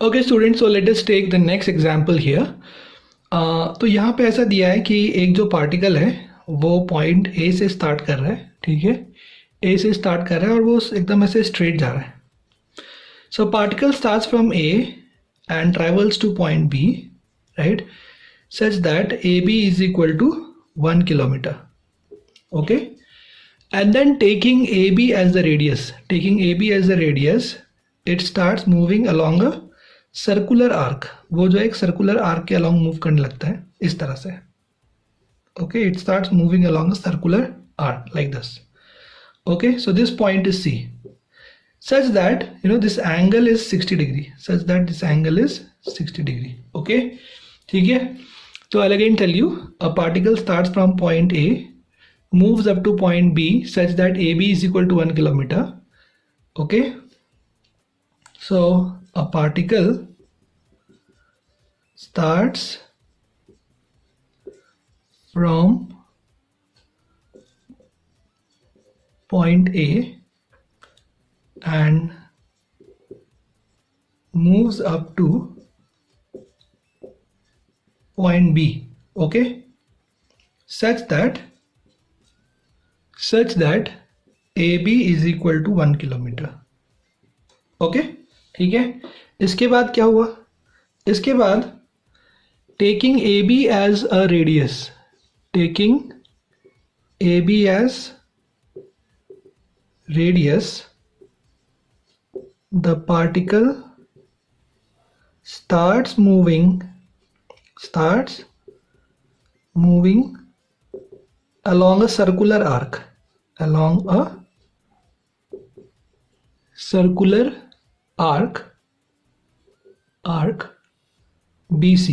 Okay students, so let us take the next example here. तो यहाँ पे ऐसा दिया है कि एक जो पार्टिकल है वो पॉइंट ए से स्टार्ट कर रहा है, ठीक है। ए से स्टार्ट कर रहा है और वो एकदम ऐसे स्ट्रेट जा रहा है। So particle starts from A and travels to point B, right, such that A B is equal to 1 kilometre, okay. And then taking AB as the radius, it starts moving along a circular arc. वो जो एक circular arc के along move करने लगता है इस तरह से, okay. It starts moving along a circular arc like this, okay. So this point is C, such that this angle is 60 degree, okay. ठीक है, तो I'll again tell you, a particle starts from point A, moves up to point B such that AB is equal to 1 kilometer, okay. So a particle starts from point A and moves up to point B, okay, such that AB is equal to 1 kilometre, okay, ठीक है। इसके बाद क्या हुआ? इसके बाद taking AB as a radius, the particle starts moving along a circular arc, BC,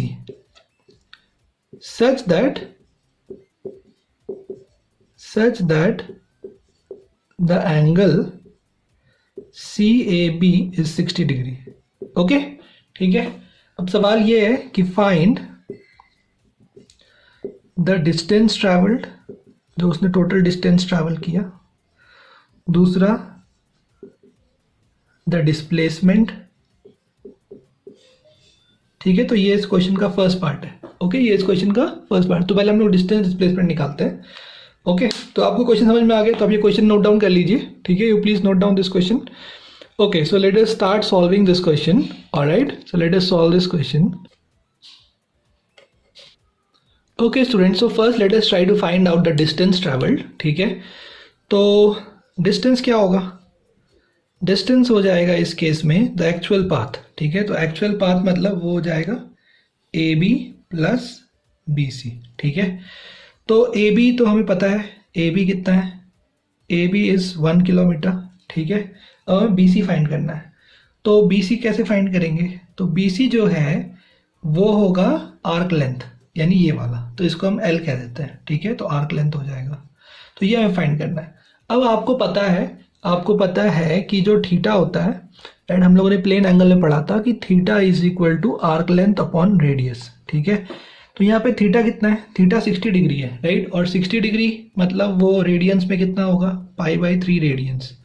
such that the angle CAB is 60 degree, okay, ठीक है। अब सवाल ये है कि फाइंड द डिस्टेंस ट्रैवल्ड, जो उसने टोटल डिस्टेंस ट्रैवल किया। दूसरा द डिस्प्लेसमेंट, ठीक है। तो ये इस क्वेश्चन का फर्स्ट पार्ट है, ओके, ये इस क्वेश्चन का फर्स्ट पार्ट। तो पहले हम लोग डिस्टेंस डिस्प्लेसमेंट निकालते हैं, ओके। तो आपको क्वेश्चन समझ में आ गया, तो आप ये क्वेश्चन नोट डाउन कर लीजिए, ठीक है। You please note down this question, okay. So let us start solving this question, alright. So let us solve this question, okay students. So first let us try to find out the distance travelled, ठीक है। तो distance क्या होगा? Distance हो जाएगा इस case में the actual path, ठीक है। तो एक्चुअल पाथ मतलब वो हो जाएगा AB प्लस BC, ठीक है। तो AB तो हमें पता है, AB कितना है? AB इज 1 किलोमीटर, ठीक है। और BC फाइंड करना है, तो BC कैसे फाइंड करेंगे? तो BC जो है वो होगा आर्क लेंथ, यानी ये वाला, तो इसको हम L कह देते हैं, ठीक है। तो आर्क लेंथ हो जाएगा, तो ये हमें फाइंड करना है। अब आपको पता है कि जो थीटा होता है, राइट, हम लोगों ने प्लेन एंगल में पढ़ा था कि theta is equal to arc length upon radius, ठीक है। तो यहाँ पे थीटा कितना है? थीटा 60 डिग्री है, राइट। और 60 डिग्री मतलब वो रेडियंस में कितना होगा? π/3 रेडियंस।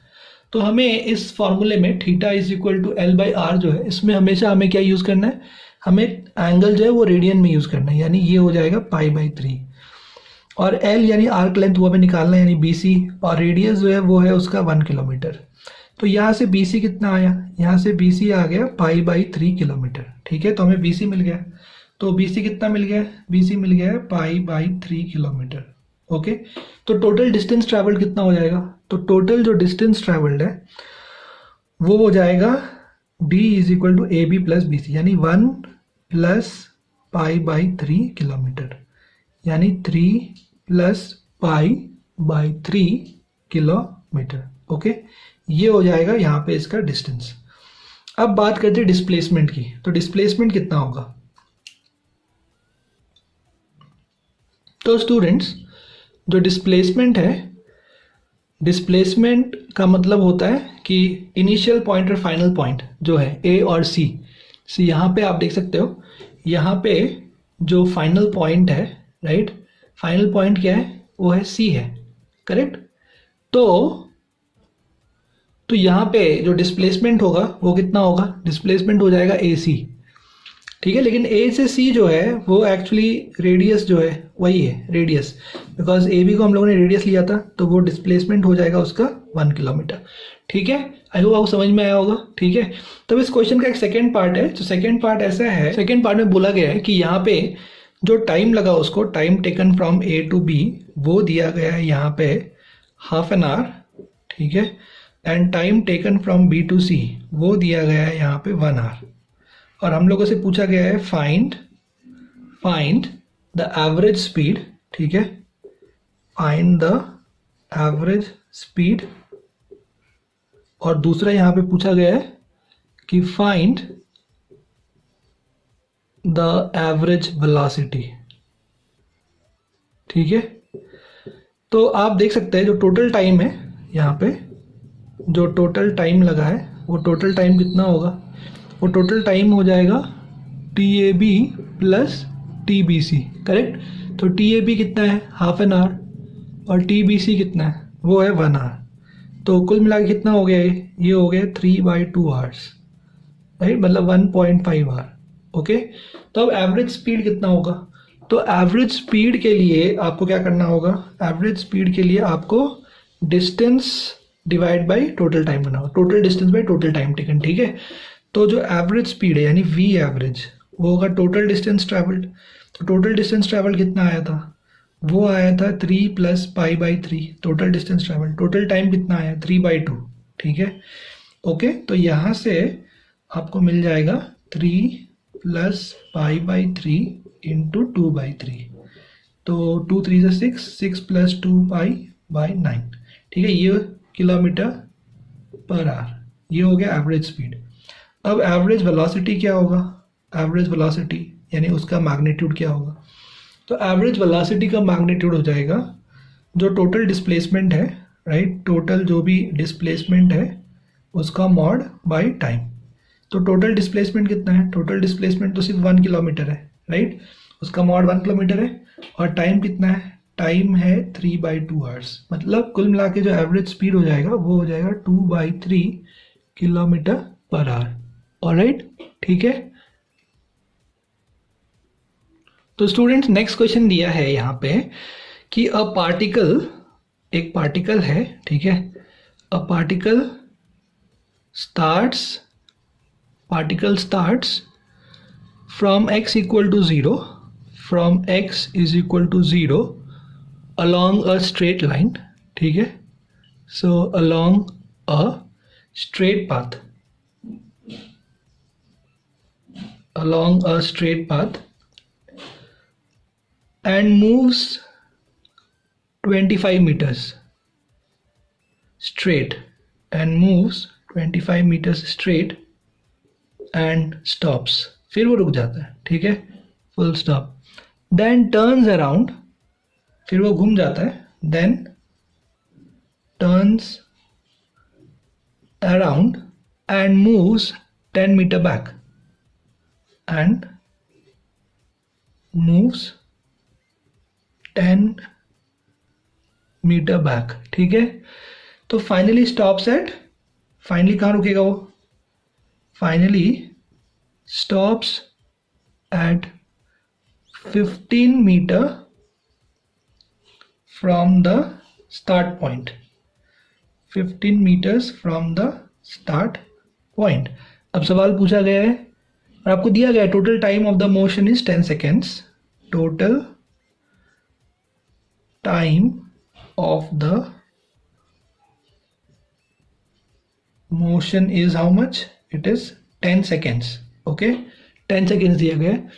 तो हमें इस फॉर्मूले में theta is equal to L/R जो है, इसमें हमेशा हमें क्या यूज़ करना है? हमें एंगल जो है वो रेडियन में यूज़ करना है, यानी ये हो जाएगा π/3। और L यानी आर्क लेंथ वो हमें निकालना है, यानी BC, और रेडियस जो है वो है उसका 1 किलोमीटर। तो यहाँ से BC कितना आया? यहाँ से BC आ गया π/3 किलोमीटर, ठीक है। तो हमें BC मिल गया। तो BC कितना मिल गया? BC मिल गया है π/3 किलोमीटर, ओके। तो टोटल डिस्टेंस ट्रैवल्ड कितना हो जाएगा? तो टोटल जो डिस्टेंस ट्रैवल्ड है वो हो जाएगा D is equal to AB plus BC, यानी 1 प्लस π/3 किलोमीटर, यानी 3 प्लस π/3 किलोमीटर, ओके। ये हो जाएगा यहाँ पे इसका डिस्टेंस। अब बात करते हैं डिस्प्लेसमेंट की। तो डिस्प्लेसमेंट कितना होगा? तो स्टूडेंट्स, जो डिस्प्लेसमेंट है, डिस्प्लेसमेंट का मतलब होता है कि इनिशियल पॉइंट और फाइनल पॉइंट जो है A और C, यहाँ पे आप देख सकते हो, यहाँ पे जो फाइनल पॉइंट है, राइट, फाइनल पॉइंट क्या है? वो है C है, करेक्ट। तो तो यहाँ पे जो डिस्प्लेसमेंट होगा वो कितना होगा, डिस्प्लेसमेंट हो जाएगा ए सी, ठीक है। लेकिन ए से सी जो है वो एक्चुअली रेडियस जो है वही है रेडियस, बिकॉज ए बी को हम लोगों ने रेडियस लिया था, तो वो डिस्प्लेसमेंट हो जाएगा उसका 1 किलोमीटर, ठीक है। आई होप आपको समझ में आया होगा, ठीक है। तब इस क्वेश्चन का एक सेकेंड पार्ट है, तो सेकेंड पार्ट ऐसा है, सेकेंड पार्ट में बोला गया है कि यहाँ पे जो टाइम लगा उसको, time taken from A to B, वो दिया गया है यहाँ पे हाफ एन आवर, ठीक है। And time taken from B to C वो दिया गया है यहाँ पे 1 आवर, और हम लोगों से पूछा गया है फाइंड द एवरेज स्पीड, ठीक है, फाइंड द एवरेज स्पीड। और दूसरा यहाँ पे पूछा गया है कि फाइंड द एवरेज वेलोसिटी, ठीक है। तो आप देख सकते हैं जो टोटल टाइम है यहाँ पे, जो टोटल टाइम लगा है वो टोटल टाइम कितना होगा, वो टोटल टाइम हो जाएगा T A B plus T B C, correct. तो टी ए बी कितना है, हाफ एन आवर, और टी बी सी कितना है, वो है 1 आवर। तो कुल मिला के कितना हो गया ये हो गया 3/2 आवर्स, राइट, मतलब 1.5 आवर, ओके। तो अब एवरेज स्पीड कितना होगा, तो एवरेज स्पीड के लिए आपको क्या करना होगा, एवरेज स्पीड के लिए आपको distance divide by total time करना होगा, total distance by total time taken, ठीक है। तो जो एवरेज स्पीड है यानी वी एवरेज वो होगा टोटल डिस्टेंस ट्रैवल्ड। तो टोटल डिस्टेंस ट्रैवल कितना आया था, वो आया था 3 + π/3 total distance travel. Total time कितना आया 3/2, ठीक है, ओके। तो यहाँ से आपको मिल जाएगा 3 + π/3 × 2/3, तो 2 3 = 6, 6 + 2π/9, ठीक है। ये किलोमीटर पर आवर, ये हो गया एवरेज स्पीड। अब एवरेज वेलोसिटी क्या होगा, एवरेज वेलोसिटी यानी उसका मैग्नीट्यूड क्या होगा, तो एवरेज वेलोसिटी का मैग्नीट्यूड हो जाएगा जो टोटल डिस्प्लेसमेंट है, राइट, टोटल जो भी डिस्प्लेसमेंट है उसका मॉड बाय टाइम। तो टोटल डिस्प्लेसमेंट कितना है, टोटल डिस्प्लेसमेंट तो सिर्फ 1 किलोमीटर है, राइट, उसका मॉड 1 किलोमीटर है, और टाइम कितना है, टाइम है 3/2 आवर्स। मतलब कुल मिला के जो एवरेज स्पीड हो जाएगा वो हो जाएगा 2/3 किलोमीटर पर आवर, ऑलराइट, ठीक है। तो स्टूडेंट्स नेक्स्ट क्वेश्चन दिया है यहाँ पे कि अ पार्टिकल, एक पार्टिकल है, ठीक है, a particle starts from x = 0, from x = 0 along a straight line, ठीक है, so along a straight path, along a straight path and moves 25 meters straight, and moves 25 meters straight and stops, फिर वो रुक जाता है, ठीक है, full stop, then turns around, फिर वो घूम जाता है, then turns around and moves 10 meter back, and moves 10 meter back, ठीक है। तो फाइनली स्टॉप्स एट, फाइनली कहाँ रुकेगा वो, finally stops at 15 meter from the start point, 15 meters from the start point। अब सवाल पूछा गया है और आपको दिया गया है total time of the motion is 10 seconds, total time of the motion is how much, it is 10 seconds, okay, 10 seconds दिया गया है,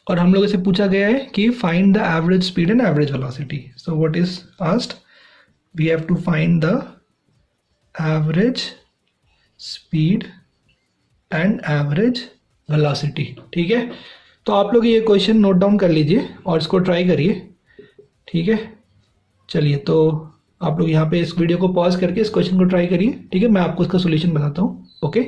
और हम लोगों से पूछा गया है कि find the average speed and average velocity. So what is asked, we have to find the average speed and average velocity, ठीक है। तो आप लोग ये क्वेश्चन नोट डाउन कर लीजिए और इसको ट्राई करिए, ठीक है। चलिए, तो आप लोग यहाँ पे इस वीडियो को पॉज करके इस क्वेश्चन को ट्राई करिए, ठीक है, मैं आपको इसका सोल्यूशन बताता हूँ, ओके।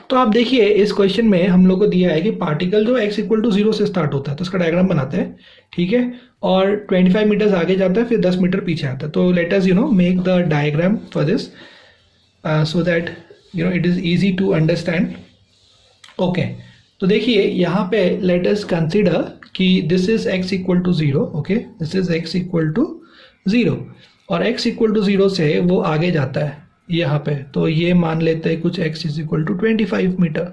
तो आप देखिए इस क्वेश्चन में हम लोग को दिया है कि पार्टिकल जो x = 0 से स्टार्ट होता है, तो इसका डायग्राम बनाते हैं, ठीक है, और 25 मीटर्स आगे जाता है, फिर 10 मीटर पीछे आता है। तो let us make the diagram for this. so that it is easy to understand. Okay, तो देखिए यहाँ पे लेट अस कंसिडर कि this is x equal to 0. Okay, this is x equal to 0 और x इक्वल टू 0 से वो आगे जाता है यहाँ पे, तो ये मान लेते हैं कुछ x is equal to 25 metre.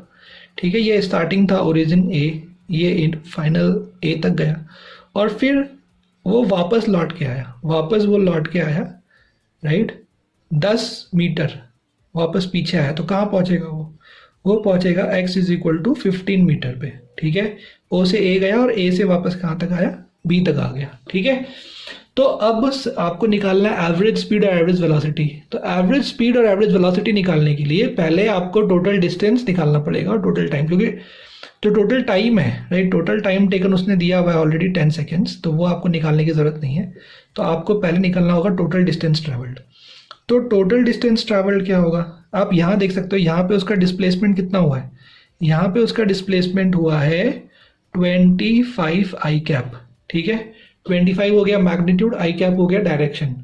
ठीक है, ये स्टार्टिंग था ओरिजिन A, ये फाइनल A तक गया और फिर वो वापस लौट के आया, राइट, 10 मीटर वापस पीछे आया. तो कहाँ पहुँचेगा वो पहुंचेगा x is equal to 15 metre पे. ठीक है, O से A गया और A से वापस कहाँ तक आया, B तक आ गया. ठीक है, तो अब बस आपको निकालना है एवरेज स्पीड और एवरेज वेलोसिटी. तो एवरेज स्पीड और एवरेज वेलोसिटी निकालने के लिए पहले आपको टोटल डिस्टेंस निकालना पड़ेगा और टोटल टाइम, क्योंकि जो टोटल टाइम है, राइट, टोटल टाइम टेकन उसने दिया हुआ है ऑलरेडी 10 सेकेंड्स, तो वो आपको निकालने की ज़रूरत नहीं है. तो आपको पहले निकालना होगा टोटल डिस्टेंस ट्रेवल्ड. तो टोटल डिस्टेंस ट्रैवल्ड क्या होगा, आप यहाँ देख सकते हो, यहाँ पे उसका डिस्प्लेसमेंट कितना हुआ है, यहाँ पे उसका डिस्प्लेसमेंट हुआ है 25 आई कैप. ठीक है, 25 हो गया मैग्नीट्यूड, आई कैप हो गया डायरेक्शन.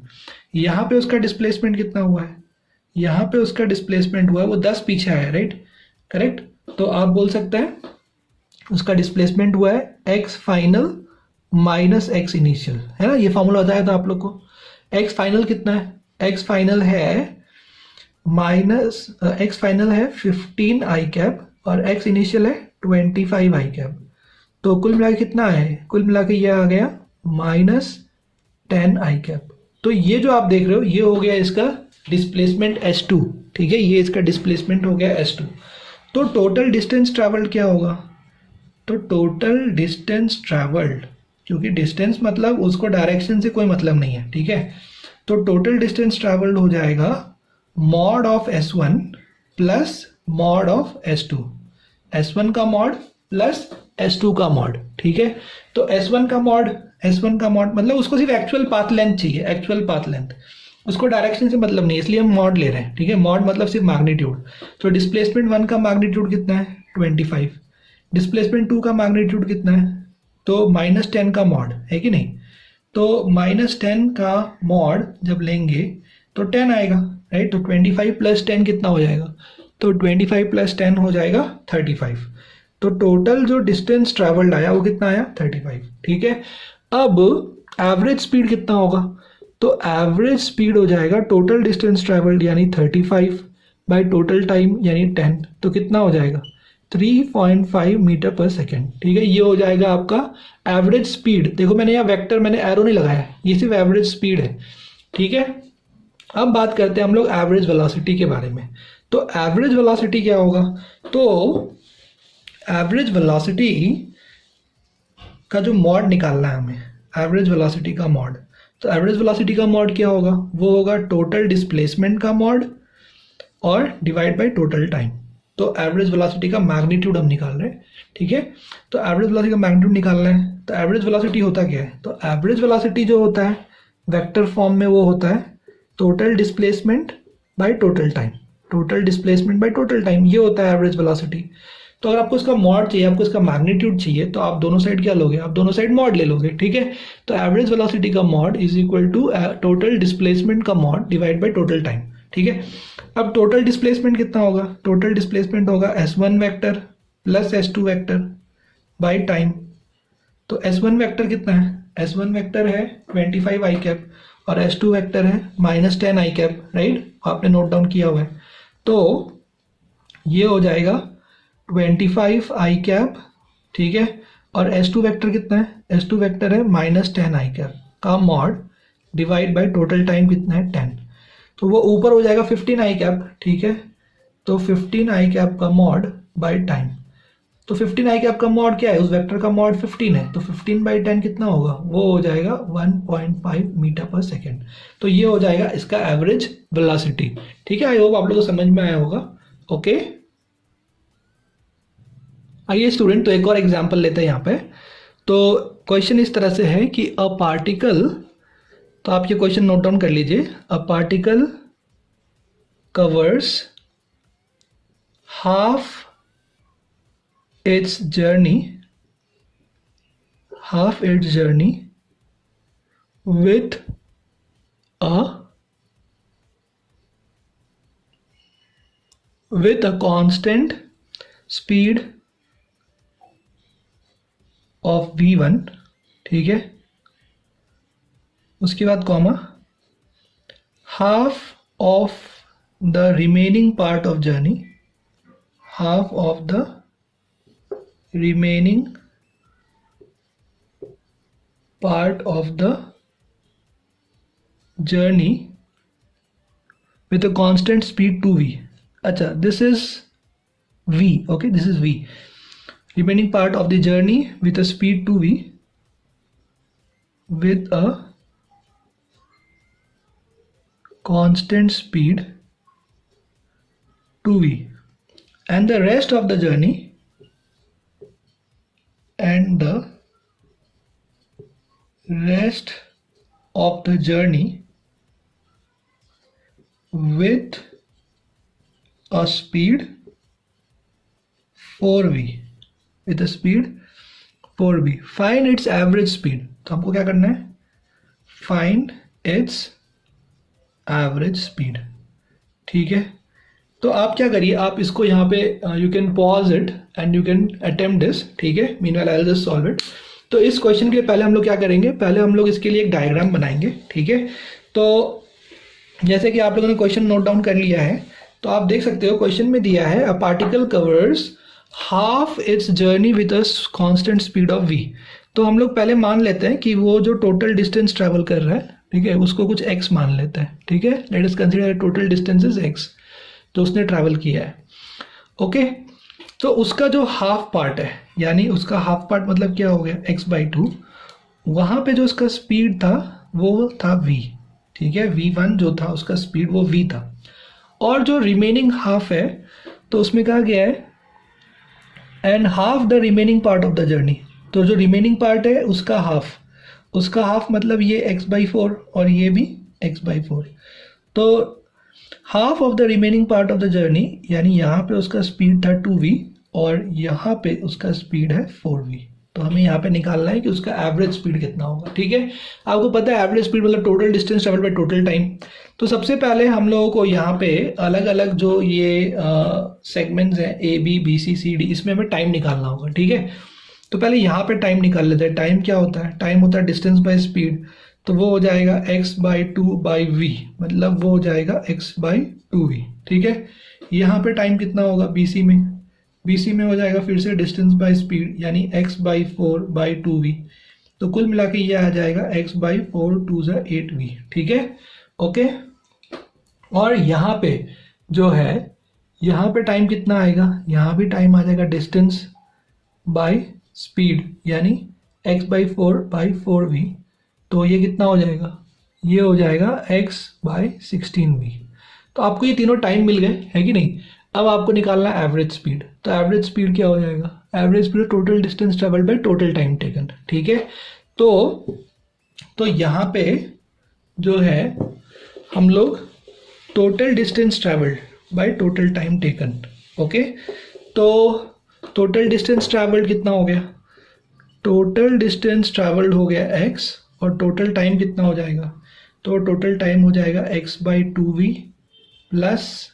यहाँ पे उसका डिस्प्लेसमेंट कितना हुआ है, यहाँ पे उसका डिस्प्लेसमेंट हुआ है, वो 10 पीछे आया, राइट, करेक्ट. तो आप बोल सकते हैं उसका डिस्प्लेसमेंट हुआ है x final minus x initial, है ना, ये फॉर्मूला बताया था आप लोग को. एक्स फाइनल कितना है, एक्स फाइनल है एक्स फाइनल है 15 आई कैप और एक्स इनिशियल है 25 आई कैप. तो कुल मिला के कितना है, कुल मिला के ये आ गया -10 आई कैप. तो ये जो आप देख रहे हो ये हो गया इसका डिस्प्लेसमेंट S2. ठीक है, ये इसका डिस्प्लेसमेंट हो गया S2. तो टोटल डिस्टेंस ट्रैवल्ड क्या होगा, तो टोटल डिस्टेंस ट्रैवल्ड, क्योंकि डिस्टेंस मतलब उसको डायरेक्शन से कोई मतलब नहीं है. ठीक है, तो टोटल डिस्टेंस ट्रैवल्ड हो जाएगा mod of S1 plus mod of S2, S1 का मॉड प्लस S2 का मॉड. ठीक है, तो S1 का मॉड मतलब उसको सिर्फ एक्चुअल पाथ लेंथ चाहिए, एक्चुअल पाथ लेंथ, उसको डायरेक्शन से मतलब नहीं, इसलिए हम मॉड ले रहे हैं. ठीक है, मॉड मतलब सिर्फ मैग्नीट्यूड. तो डिस्प्लेसमेंट 1 का मैग्नीट्यूड कितना है 25, डिस्प्लेसमेंट 2 का मैग्नीट्यूड कितना है, तो -10 का मॉड है कि नहीं. तो -10 का मॉड जब लेंगे तो 10 आएगा, राइट. तो 25 प्लस 10 कितना हो जाएगा, तो 25 प्लस 10 हो जाएगा 35. तो टोटल जो डिस्टेंस ट्रैवल्ड आया वो कितना आया 35. ठीक है, अब एवरेज स्पीड कितना होगा, तो एवरेज स्पीड हो जाएगा टोटल डिस्टेंस ट्रैवल्ड यानी 35 बाई टोटल टाइम यानी 10, तो कितना हो जाएगा 3.5 मीटर पर सेकेंड. ठीक है, ये हो जाएगा आपका एवरेज स्पीड. देखो मैंने यहाँ वेक्टर, मैंने एरो नहीं लगाया, ये सिर्फ एवरेज स्पीड है. ठीक है, अब बात करते हैं हम लोग एवरेज वेलोसिटी के बारे में. तो एवरेज वेलोसिटी क्या होगा, तो एवरेज वेलोसिटी का जो मॉड निकालना है हमें, एवरेज वेलोसिटी का मॉड, तो एवरेज वेलोसिटी का मॉड क्या होगा, वो होगा टोटल डिस्प्लेसमेंट का मॉड और डिवाइड बाय टोटल टाइम. तो एवरेज वेलोसिटी का मैग्नीट्यूड हम निकाल रहे हैं. ठीक है, तो एवरेज वेलोसिटी का मैग्नीट्यूड निकालना है. तो एवरेज वेलोसिटी होता क्या है, तो एवरेज वेलोसिटी जो होता है वेक्टर फॉर्म में वो होता है total displacement by total time, total displacement by total time, ये होता है एवरेज वेलोसिटी. तो अगर आपको इसका मॉड चाहिए, आपको इसका मैग्नीट्यूड चाहिए, तो आप दोनों साइड क्या लोगे, आप दोनों साइड मॉड ले लोगे. ठीक है, तो एवरेज वेलोसिटी का mod is equal to total displacement का mod divide by total time. ठीक है, अब टोटल डिस्प्लेसमेंट कितना होगा, टोटल डिस्प्लेसमेंट होगा S1 vector plus S2 vector by time. तो S1 वेक्टर कितना है, S1 वेक्टर है 25 आई कैप और S2 वेक्टर है -10 आई कैप, राइट, आपने नोट डाउन किया हुआ है. तो ये हो जाएगा 25 आई कैप. ठीक है, और S2 वेक्टर कितना है, S2 वेक्टर है -10 आई कैप का mod divide by total time कितना है 10. तो वो ऊपर हो जाएगा 15 आई कैप. ठीक है, तो 15 आई कैप का मॉड बाय टाइम. तो 15 आई कैप का मॉड क्या है, उस वेक्टर का मॉड 15 है, तो 15 बाई 10 कितना होगा, वो हो जाएगा 1.5 मीटर पर सेकेंड. तो ये हो जाएगा इसका एवरेज वेलोसिटी. ठीक है, आई होप आप लोगों को समझ में आया होगा. ओके, आइए स्टूडेंट, तो एक और एग्जांपल लेते हैं यहाँ पे. तो क्वेश्चन इस तरह से है कि अ पार्टिकल, तो आप ये क्वेश्चन नोट डाउन कर लीजिए. A particle covers half its journey with a with a constant speed of v1, ठीक है, उसके बाद comma, half of the remaining part of journey, half of the remaining part of the journey with a constant speed 2v. अच्छा, this is v, okay, this is v. Remaining part of the journey with a speed 2v, with a constant speed 2v, and the rest of the journey, and the rest of the journey with a speed 4v, with a speed 4v. Find its average speed. तो हमको क्या करना है, find its average speed, ठीक है। तो आप क्या करिए, आप इसको यहाँ पे you can pause it and you can attempt this, ठीक है। Meanwhile I will just solve it. तो इस क्वेश्चन के पहले हम लोग क्या करेंगे, पहले हम लोग इसके लिए एक डायग्राम बनाएंगे, ठीक है। तो जैसे कि आप लोगों ने क्वेश्चन नोट डाउन कर लिया है, तो आप देख सकते हो क्वेश्चन में दिया है a particle covers half it's journey with a constant speed of v। तो हम लोग पहले मान लेते हैं कि वो जो टोटल डिस्टेंस ट्रैवल कर रहा है, ठीक है, उसको कुछ x मान लेते हैं, ठीक है। Let us consider total distance is x, जो उसने ट्रैवल किया है, ओके। तो उसका जो हाफ पार्ट है, यानी उसका हाफ पार्ट मतलब क्या हो गया, x/2, वहाँ पे जो उसका स्पीड था वो था v, ठीक है। v1 जो था उसका स्पीड वो v था, और जो रिमेनिंग हाफ है तो उसमें कहा गया है and half the remaining part of the journey. तो जो रिमेनिंग पार्ट है उसका हाफ मतलब ये x/4 और ये भी x/4। तो half of the remaining part of the journey, यानी यहाँ पे उसका स्पीड था 2v और यहाँ पे उसका स्पीड है 4v। तो हमें यहाँ पे निकालना है कि उसका एवरेज स्पीड कितना होगा, ठीक है। आपको पता है एवरेज स्पीड मतलब total distance travel by total time. तो सबसे पहले हम लोगों को यहाँ पे अलग अलग जो ये सेगमेंट्स हैं A B B C C D, इसमें हमें टाइम निकालना होगा, ठीक है। तो पहले यहाँ पे टाइम निकाल लेते हैं। टाइम क्या होता है, टाइम होता है डिस्टेंस बाय स्पीड। तो वो हो जाएगा x/2/v, मतलब वो हो जाएगा x/2v, ठीक है। यहाँ पे टाइम कितना होगा BC में हो जाएगा फिर से डिस्टेंस बाय स्पीड, यानी x/4/2v। तो कुल मिला के ये आ जाएगा x/4 2 = 8v, ठीक है, ओके। और यहाँ पे जो है, यहाँ पे टाइम कितना आएगा, यहाँ भी टाइम आ जाएगा डिस्टेंस बाय स्पीड, यानी x/4/4v। तो ये कितना हो जाएगा, ये हो जाएगा x/16v। तो आपको ये तीनों टाइम मिल गए, है कि नहीं। अब आपको निकालना है एवरेज स्पीड। तो एवरेज स्पीड क्या हो जाएगा, average speed total distance travel by total time taken, ठीक है। तो यहाँ पे जो है हम लोग total distance travelled by total time taken, okay. तो टोटल डिस्टेंस ट्रेवल्ड कितना हो गया, टोटल डिस्टेंस ट्रेवल्ड हो गया x, और टोटल टाइम कितना हो जाएगा, तो टोटल टाइम हो जाएगा x/2v plus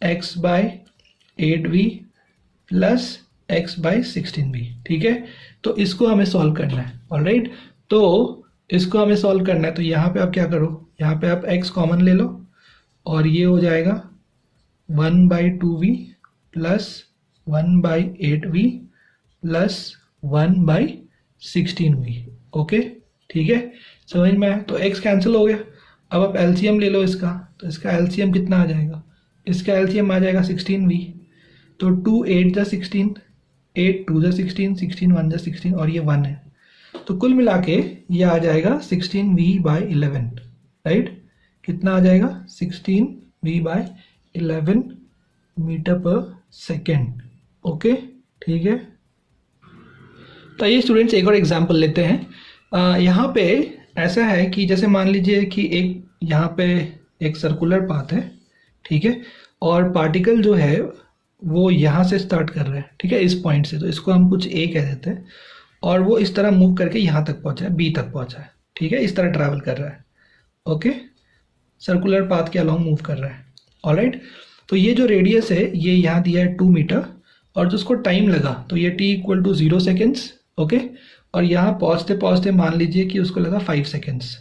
x/8v plus x/16v, ठीक है। तो इसको हमें सॉल्व करना है, ऑलराइट। तो इसको हमें सॉल्व करना है, तो यहाँ पे आप क्या करो, यहाँ पे आप x कॉमन ले लो और ये हो जाएगा 1/2v plus 1/8v plus 1/16v, okay, ठीक है, समझ में आया। तो x कैंसिल हो गया। अब आप एलसीएम ले लो इसका, तो इसका एलसीएम कितना आ जाएगा, इसका एलसीएम आ जाएगा 16v। तो 2 8 = 16, 8 2 = 16, 16 1 = 16, और ये 1 है। तो कुल मिला के ये आ जाएगा 16v/11, राइट। कितना आ जाएगा, 16v/11 मीटर पर सेकेंड, ओके, ठीक है। तो ये स्टूडेंट्स एक और एग्जाम्पल लेते हैं। यहाँ पे ऐसा है कि जैसे मान लीजिए कि एक यहाँ पे एक सर्कुलर पाथ है, ठीक है, और पार्टिकल जो है वो यहाँ से स्टार्ट कर रहा है, ठीक है, इस पॉइंट से। तो इसको हम कुछ A कह देते हैं, और वो इस तरह मूव करके यहाँ तक पहुँचा है, B तक पहुँचा है, ठीक है, इस तरह ट्रैवल कर रहा है, ओके, सर्कुलर पाथ के अलॉन्ग मूव कर रहा है, ऑलराइट। तो ये जो रेडियस है ये यहाँ दिया है 2 मीटर, और जो उसको टाइम लगा तो ये t equal to 0 seconds, okay. और यहाँ पहुँचते पहुँचते मान लीजिए कि उसको लगा 5 सेकेंड्स,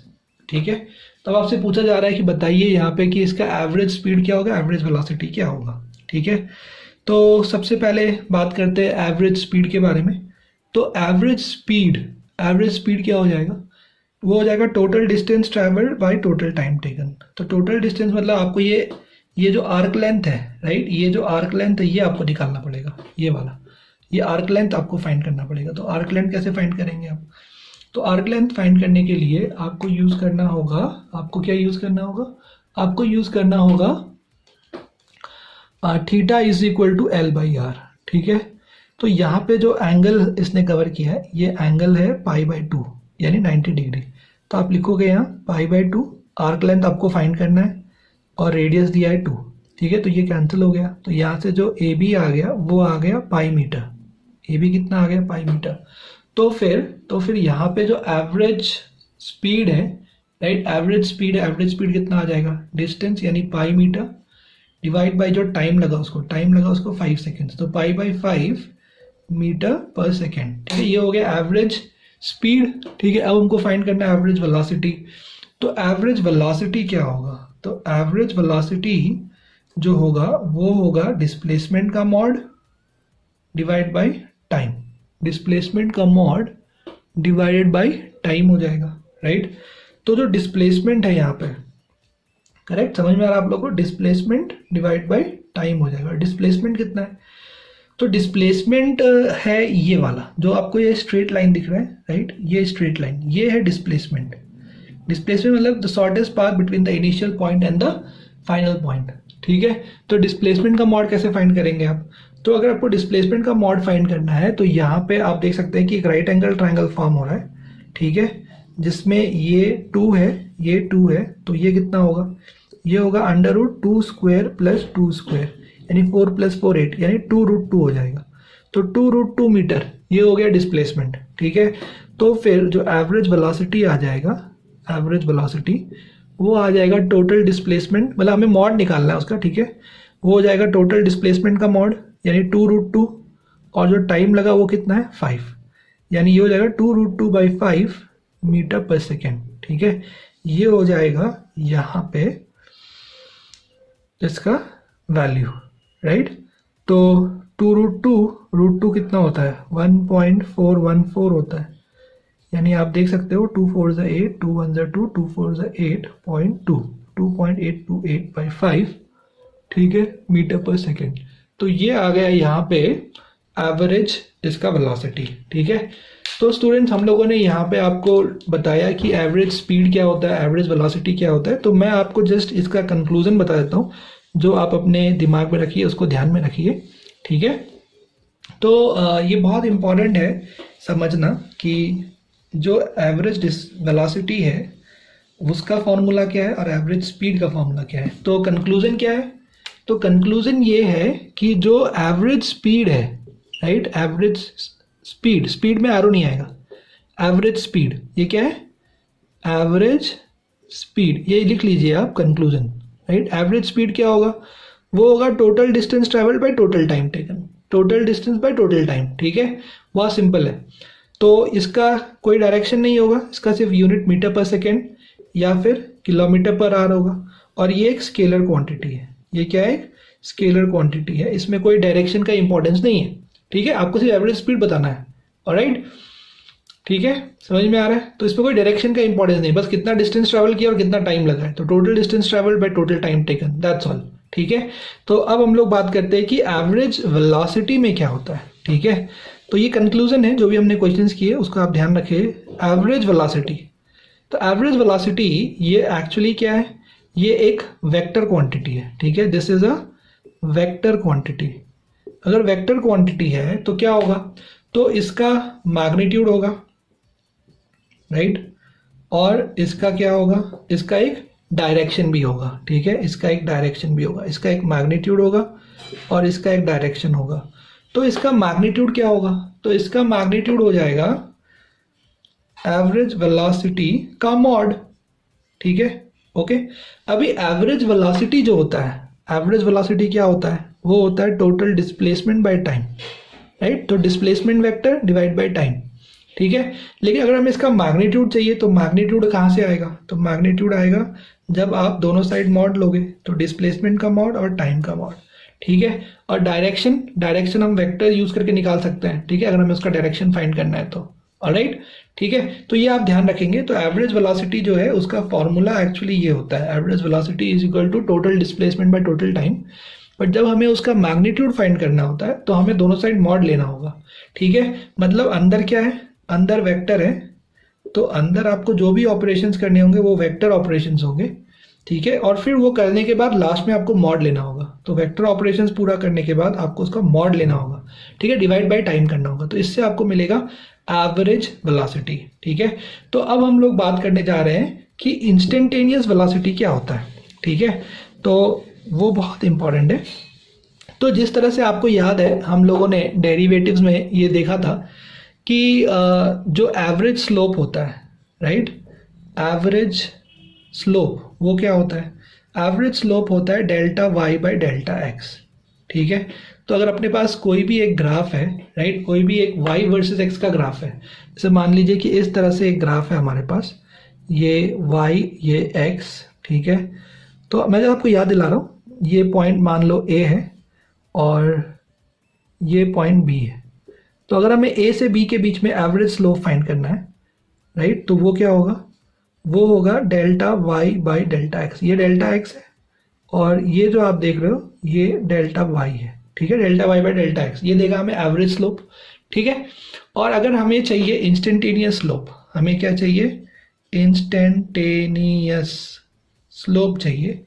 ठीक है। तब आपसे पूछा जा रहा है कि बताइए यहाँ पे कि इसका एवरेज स्पीड क्या होगा, एवरेज वेलोसिटी क्या होगा, ठीक है। तो सबसे पहले बात करते हैं एवरेज स्पीड के बारे में। तो एवरेज स्पीड क्या हो जाएगा, वो हो जाएगा total distance travelled bye total time taken. तो टोटल डिस्टेंस मतलब आपको ये जो आर्क लेंथ है, राइट, ये जो आर्क लेंथ है ये आपको निकालना पड़ेगा, ये वाला, ये आर्क लेंथ आपको फाइंड करना पड़ेगा। तो आर्क लेंथ कैसे फाइंड करेंगे आप, तो आर्क लेंथ फाइंड करने के लिए आपको यूज़ करना होगा, आपको क्या यूज़ करना होगा, आपको यूज़ करना होगा theta is equal to L by R, ठीक है। तो यहाँ पे जो एंगल इसने कवर किया है ये एंगल है पाई बाई 2 यानी 90 डिग्री। तो आप लिखोगे यहाँ पाई बाई 2, आर्क लेंथ आपको फाइंड करना है और रेडियस दिया है 2, ठीक है। तो ये कैंसिल हो गया, तो यहाँ से जो ए बी आ गया वो आ गया पाई मीटर, ए बी कितना आ गया, पाई मीटर। तो फिर यहाँ पे जो एवरेज स्पीड है, राइट, एवरेज स्पीड कितना आ जाएगा, डिस्टेंस यानी पाई मीटर डिवाइड बाई जो टाइम लगा उसको 5 सेकेंड्स, तो पाई बाई 5 मीटर पर सेकेंड, ठीक है। ये हो गया एवरेज स्पीड, ठीक है। अब हमको फाइंड करना है एवरेज वेलोसिटी। तो एवरेज वेलोसिटी क्या होगा, तो एवरेज वेलोसिटी जो होगा वो होगा डिस्प्लेसमेंट का mod divide by time, displacement का मॉड डिवाइडेड बाय टाइम हो जाएगा, राइट। तो जो डिस्प्लेसमेंट है यहाँ पे, करेक्ट, समझ में आ रहा है आप लोगों को, डिस्प्लेसमेंट डिवाइड बाय टाइम हो जाएगा। डिस्प्लेसमेंट कितना है, तो डिस्प्लेसमेंट है ये वाला जो आपको ये स्ट्रेट लाइन दिख रहा है, राइट, ये स्ट्रेट लाइन, ये है डिस्प्लेसमेंट। डिस्प्लेसमेंट मतलब the shortest path between the initial point and the final point, ठीक है। तो डिस्प्लेसमेंट का मॉड कैसे फाइंड करेंगे आप, तो अगर आपको डिस्प्लेसमेंट का मॉड फाइंड करना है तो यहाँ पे आप देख सकते हैं कि एक राइट एंगल ट्राइंगल फॉर्म हो रहा है, ठीक है, जिसमें ये 2 है, ये 2 है, तो ये कितना होगा, ये होगा under root 2 square plus 2 square यानी 4 प्लस 4 8 यानी 2 रूट 2 हो जाएगा। तो 2 रूट 2 मीटर ये हो गया डिस्प्लेसमेंट, ठीक है। तो फिर जो एवरेज वेलोसिटी आ जाएगा, एवरेज वेलोसिटी वो आ जाएगा टोटल डिस्प्लेसमेंट, मतलब हमें मॉड निकालना है उसका, ठीक है। वो हो जाएगा टोटल डिस्प्लेसमेंट का मॉड यानी 2 रूट 2, और जो टाइम लगा वो कितना है 5, यानी ये हो जाएगा 2 रूट 2 बाई 5 मीटर पर सेकेंड, ठीक है। ये हो जाएगा यहाँ पे इसका वैल्यू, राइट। तो 2 रूट 2 कितना होता है 1.414 होता है, यानी आप देख सकते हो 2 4 8, 2 1 2, 2 4 8.2, 2.828 बाई 5, ठीक है, मीटर पर सेकेंड। तो ये आ गया यहाँ पे एवरेज इसका वेलोसिटी, ठीक है। तो स्टूडेंट्स हम लोगों ने यहाँ पे आपको बताया कि एवरेज स्पीड क्या होता है, एवरेज वेलोसिटी क्या होता है। तो मैं आपको जस्ट इसका कंक्लूजन बता देता हूँ, जो आप अपने दिमाग में रखिए, उसको ध्यान में रखिए, ठीक है। तो ये बहुत इम्पॉर्टेंट है समझना कि जो एवरेज वेलोसिटी है उसका फॉर्मूला क्या है और एवरेज स्पीड का फॉर्मूला क्या है। तो कंक्लूजन क्या है, तो कंक्लूजन ये है कि जो एवरेज स्पीड है, राइट, एवरेज स्पीड में एरो नहीं आएगा, एवरेज स्पीड ये क्या है, एवरेज स्पीड ये लिख लीजिए आप कंक्लूजन, राइट। एवरेज स्पीड क्या होगा, वो होगा total distance travelled by total time taken, total distance by total time, ठीक है, बहुत सिंपल है। तो इसका कोई डायरेक्शन नहीं होगा, इसका सिर्फ यूनिट मीटर पर सेकेंड या फिर किलोमीटर पर आवर होगा, और ये एक स्केलर क्वांटिटी है, ये क्या है, स्केलर क्वांटिटी है, इसमें कोई डायरेक्शन का इंपॉर्टेंस नहीं है, ठीक है। आपको सिर्फ एवरेज स्पीड बताना है, ऑलराइट, ठीक है, समझ में आ रहा है। तो इसमें कोई डायरेक्शन का इंपॉर्टेंस नहीं, बस कितना डिस्टेंस ट्रैवल किया और कितना टाइम लगा है, तो total distance travel by total time taken, that's all, ठीक है। तो अब हम लोग बात करते हैं कि एवरेज वेलोसिटी में क्या होता है, ठीक है। तो ये कंक्लूजन है, जो भी हमने क्वेश्चंस किए उसको आप ध्यान रखिए। एवरेज वेलोसिटी, तो एवरेज वेलोसिटी ये एक्चुअली क्या है, ये एक वेक्टर क्वांटिटी है, ठीक है, this is a vector quantity. अगर वेक्टर क्वांटिटी है तो क्या होगा, तो इसका मैग्नीट्यूड होगा, राइट, और इसका क्या होगा, इसका एक डायरेक्शन भी होगा, ठीक है, इसका एक डायरेक्शन भी होगा, इसका एक मैग्नीट्यूड होगा और इसका एक डायरेक्शन होगा। तो इसका मैग्नीट्यूड क्या होगा, तो इसका मैग्नीट्यूड हो जाएगा एवरेज वेलोसिटी का मॉड, ठीक है, ओके। अभी एवरेज वेलोसिटी जो होता है, एवरेज वेलोसिटी क्या होता है, वो होता है total displacement by time, right. तो displacement vector divide by time, ठीक है। लेकिन अगर हमें इसका मैग्नीट्यूड चाहिए तो मैग्नीट्यूड कहाँ से आएगा, तो मैग्नीट्यूड आएगा जब आप दोनों साइड मॉड लोगे, तो डिस्प्लेसमेंट का मॉड और टाइम का मॉड, ठीक है। और डायरेक्शन हम वेक्टर यूज करके निकाल सकते हैं, ठीक है, अगर हमें उसका डायरेक्शन फाइंड करना है तो। ऑलराइट, ठीक है। तो ये आप ध्यान रखेंगे। तो एवरेज वेलोसिटी जो है उसका फॉर्मूला एक्चुअली ये होता है, average velocity is equal to total displacement by total time. But जब हमें उसका मैग्नीट्यूड फाइंड करना होता है तो हमें दोनों साइड मॉड लेना होगा, ठीक है। मतलब अंदर क्या है, अंदर वेक्टर है, तो अंदर आपको जो भी ऑपरेशंस करने होंगे वो वेक्टर ऑपरेशंस होंगे, ठीक है। और फिर वो करने के बाद लास्ट में आपको मॉड लेना होगा, तो वेक्टर ऑपरेशंस पूरा करने के बाद आपको उसका मॉड लेना होगा, ठीक है, डिवाइड बाय टाइम करना होगा। तो इससे आपको मिलेगा एवरेज वेलोसिटी, ठीक है। तो अब हम लोग बात करने जा रहे हैं कि इंस्टेंटेनियस वेलोसिटी क्या होता है, ठीक है। तो वो बहुत इंपॉर्टेंट है। तो जिस तरह से आपको याद है हम लोगों ने डेरिवेटिव्स में ये देखा था कि जो एवरेज स्लोप होता है, राइट, एवरेज स्लोप वो क्या होता है, एवरेज स्लोप होता है delta Y by delta X, ठीक है। तो अगर अपने पास कोई भी एक ग्राफ है, राइट, कोई भी एक y वर्सेस x का ग्राफ है, जैसे मान लीजिए कि इस तरह से एक ग्राफ है हमारे पास, ये y ये x, ठीक है। तो मैं आपको याद दिला रहा हूँ, ये पॉइंट मान लो a है और ये पॉइंट b है। तो अगर हमें a से b के बीच में एवरेज स्लोप फाइंड करना है, राइट, तो वो क्या होगा, वो होगा delta y by delta x। ये डेल्टा x है और ये जो आप देख रहे हो ये डेल्टा y है, ठीक है, delta y by delta x, ये देगा हमें एवरेज स्लोप, ठीक है। और अगर हमें चाहिए इंस्टेंटेनियस स्लोप, हमें क्या चाहिए, इंस्टेंटेनियस स्लोप चाहिए,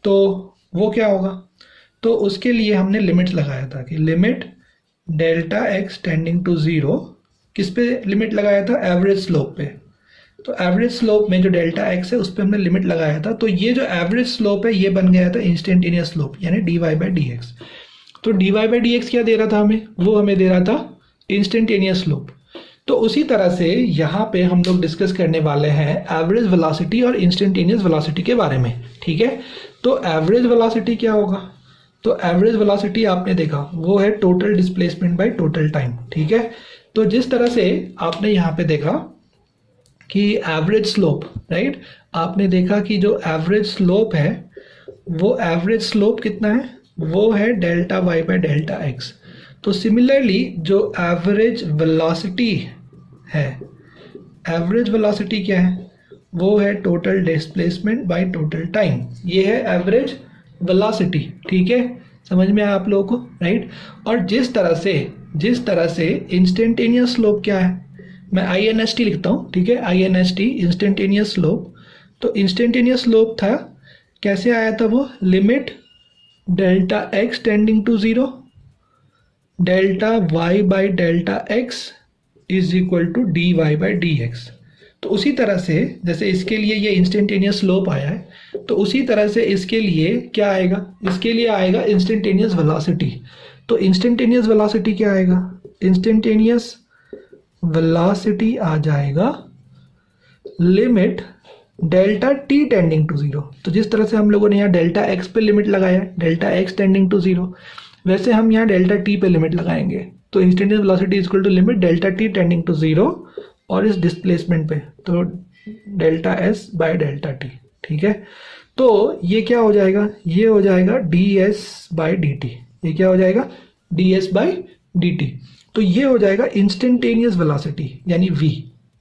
तो वो क्या होगा, तो उसके लिए हमने लिमिट लगाया था कि limit delta x tending to 0, किस पे लिमिट लगाया था, एवरेज स्लोप पे। तो एवरेज स्लोप में जो डेल्टा x है उस पर हमने लिमिट लगाया था, तो ये जो एवरेज स्लोप है ये बन गया था इंस्टेंटेनियस स्लोप, यानी dy बाई डी एक्स। तो dy बाई डी एक्स क्या दे रहा था हमें, वो हमें दे रहा था इंस्टेंटेनियस स्लोप। तो उसी तरह से यहाँ पे हम लोग डिस्कस करने वाले हैं एवरेज वेलोसिटी और इंस्टेंटेनियस वेलोसिटी के बारे में, ठीक है। तो एवरेज वेलोसिटी क्या होगा, तो एवरेज वेलोसिटी आपने देखा वो है total displacement by total time, ठीक है। तो जिस तरह से आपने यहाँ पे देखा कि एवरेज स्लोप, राइट, आपने देखा कि जो एवरेज स्लोप है वो एवरेज स्लोप कितना है, वो है delta Y by delta X. तो सिमिलरली जो एवरेज वेलोसिटी है, एवरेज वेलोसिटी क्या है, वो है total displacement by total time, ये है एवरेज वेलोसिटी, ठीक है, समझ में आया आप लोगों को, राइट। और जिस तरह से इंस्टेंटेनियस स्लोप क्या है, मैं INST लिखता हूँ, ठीक है, INST इंस्टेंटेनियस स्लोप। तो इंस्टेंटेनियस स्लोप था, कैसे आया था वो, limit delta x tending to 0 delta y by delta x is equal to dy by D X. तो उसी तरह से जैसे इसके लिए ये इंस्टेंटेनियस स्लोप आया है, तो उसी तरह से इसके लिए क्या आएगा, इसके लिए आएगा इंस्टेंटेनियस वेलोसिटी। तो इंस्टेंटेनियस वेलोसिटी क्या आएगा, इंस्टेंटेनियस वेलोसिटी आ जाएगा limit delta t tending to 0। तो जिस तरह से हम लोगों ने यहाँ डेल्टा x पे लिमिट लगाया, डेल्टा x टेंडिंग टू 0, वैसे हम यहाँ डेल्टा t पे लिमिट लगाएंगे। तो instantaneous velocity is equal to limit delta t tending to 0 और इस डिस्प्लेसमेंट पे तो delta s by delta t, ठीक है। तो ये क्या हो जाएगा, ये हो जाएगा ds बाई डी टी, ये क्या हो जाएगा, ds बाई डी टी। तो ये हो जाएगा इंस्टेंटेनियस वेलोसिटी यानी v,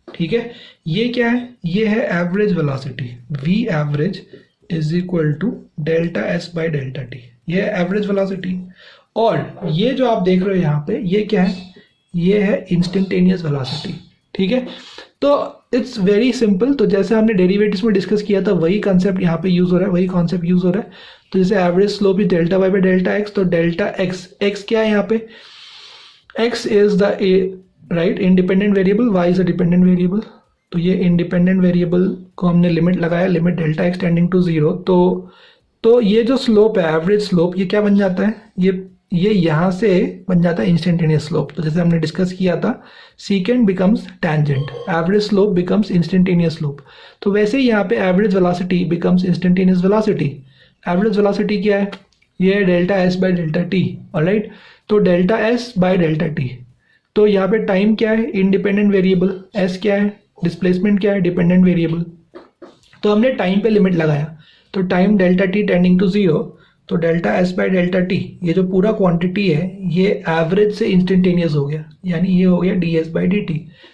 ठीक है। ये क्या है, ये है average velocity, v average is equal to delta s by delta T, ये है एवरेज वेलोसिटी। और ये जो आप देख रहे हो यहाँ पे ये क्या है, ये है इंस्टेंटेनियस वेलोसिटी, ठीक है। तो इट्स वेरी सिंपल। तो जैसे हमने डेरिवेटिव्स में डिस्कस किया था वही कंसेप्ट यहाँ पे यूज हो रहा है, वही कॉन्सेप्ट यूज हो रहा है। तो जैसे average slope is delta Y by delta X, तो डेल्टा एक्स क्या है यहाँ पे, x is the right independent variable, y is a dependent variable. तो ये इंडिपेंडेंट वेरिएबल को हमने लिमिट लगाया, limit delta x tending to 0। तो ये जो स्लोप है एवरेज स्लोप, ये क्या बन जाता है, ये यहाँ से बन जाता है इंस्टेंटेनियस स्लोप। तो जैसे हमने डिस्कस किया था secant becomes tangent, average slope becomes instantaneous slope. तो वैसे ही यहाँ पे average velocity becomes instantaneous velocity, average velocity क्या है, ये है delta S by delta T, alright. तो delta S by delta T, तो यहाँ पे टाइम क्या है, इंडिपेंडेंट वेरिएबल, एस क्या है, डिस्प्लेसमेंट क्या है, डिपेंडेंट वेरिएबल। तो हमने टाइम पे लिमिट लगाया, तो time delta T tending to zero, तो delta S by delta T, ये जो पूरा क्वांटिटी है ये एवरेज से इंस्टेंटेनियस हो गया, यानी ये हो गया D S by D T,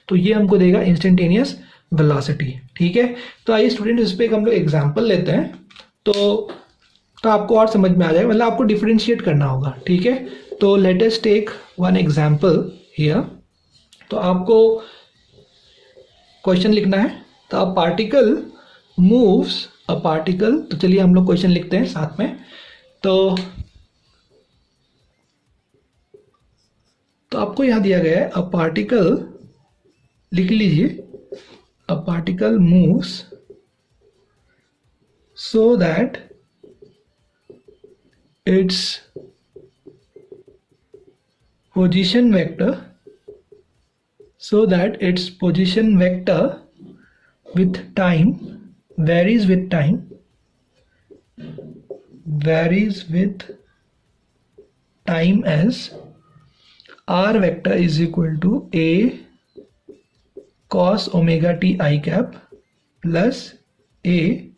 तो ये हमको देगा इंस्टेंटेनियस वेलोसिटी, ठीक है। तो आइए स्टूडेंट इस पे हम लोग एग्जाम्पल लेते हैं, तो आपको और समझ में आ जाएगा, मतलब आपको डिफ्रेंशिएट करना होगा, ठीक है। तो let us take one example here. तो आपको क्वेश्चन लिखना है, तो a particle moves a particle, तो चलिए हम लोग क्वेश्चन लिखते हैं साथ में। तो आपको यहां दिया गया है अ पार्टिकल, लिख लीजिए, अ particle moves so that it's position vector with time varies with time as r vector is equal to a cos omega t I cap plus a